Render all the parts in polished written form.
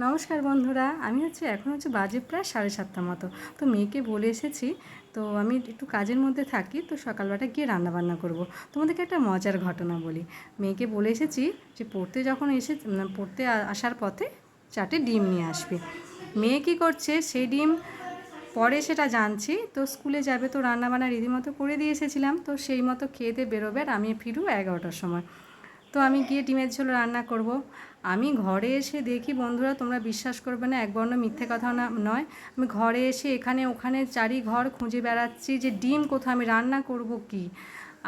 নমস্কার বন্ধুরা, আমি এখন বাজে প্রায় 7:30 মতো। তো মেয়েকে বলে এসেছি, তো আমি একটু কাজের মধ্যে থাকি, তো সকালবেলা গিয়ে রান্নাবান্না করব। তোমাদেরকে একটা মজার ঘটনা বলি। মেয়েকে বলে এসেছি যে পড়তে যখন পড়তে আসার পথে 4টে ডিম নিয়ে আসবে। মেয়ে কী করছে, সেই ডিম পরে সেটা জানছি, তো স্কুলে যাবে, তো রান্নাবান্না রীতিমতো করে দিয়ে এসেছিলাম, তো সেই মতো খেয়ে দিয়ে বেরোবে আর আমি ফিরব 11টার সময়। তো আমি গিয়ে ডিমের ঝোল রান্না করব। আমি ঘরে এসে দেখি বন্ধুরা, তোমরা বিশ্বাস করবে না, এক বর্ণ মিথ্যে কথা নয়। আমি ঘরে এসে এখানে ওখানে চারি ঘর খুঁজে বেড়াচ্ছি যে ডিম কোথাও, আমি রান্না করব কি।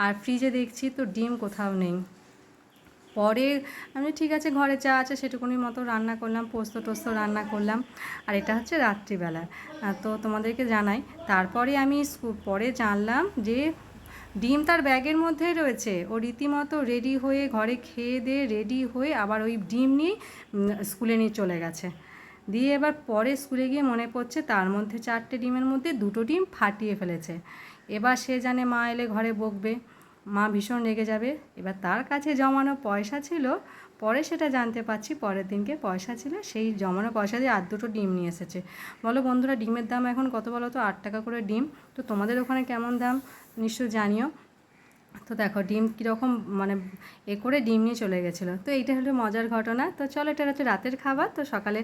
আর ফ্রিজে দেখছি তো ডিম কোথাও নেই। পরে আমি ঠিক আছে, ঘরে যা আছে সেটুকুনির মতো রান্না করলাম, পোস্ত টোস্ত রান্না করলাম। আর এটা হচ্ছে রাত্রিবেলা। তো তোমাদেরকে জানাই, তারপরে আমি পরে জানলাম যে ডিম তার ব্যাগের মধ্যেই রয়েছে। ও রীতিমতো রেডি হয়ে ঘরে খেয়ে দিয়ে রেডি হয়ে আবার ওই ডিম নিয়ে স্কুলে নিয়ে চলে গেছে। দিয়ে এবার পরে স্কুলে গিয়ে মনে পড়ছে তার মধ্যে 4টে ডিমের মধ্যে 2টো ডিম ফাটিয়ে ফেলেছে। এবার সে জানে মা এলে ঘরে বকবে, মা ভীষণ রেগে যাবে। এবার তার কাছে জমানো পয়সা ছিল, পরে সেটা জানতে পারছি, পরের দিনকে পয়সা ছিল, সেই জমানো পয়সা দিয়ে আর 2টো ডিম নিয়ে এসেছে। বলো বন্ধুরা, ডিমের দাম এখন কত বলো তো? 8 টাকা করে ডিম। তো তোমাদের ওখানে কেমন দাম নিশ্চয়ই জানিও। তো দেখো ডিম কীরকম মানে করে ডিম নিয়ে চলে গেছিলো। তো এইটা হলো মজার ঘটনা। তো চলো, এটা হচ্ছে রাতের খাবার। তো সকালে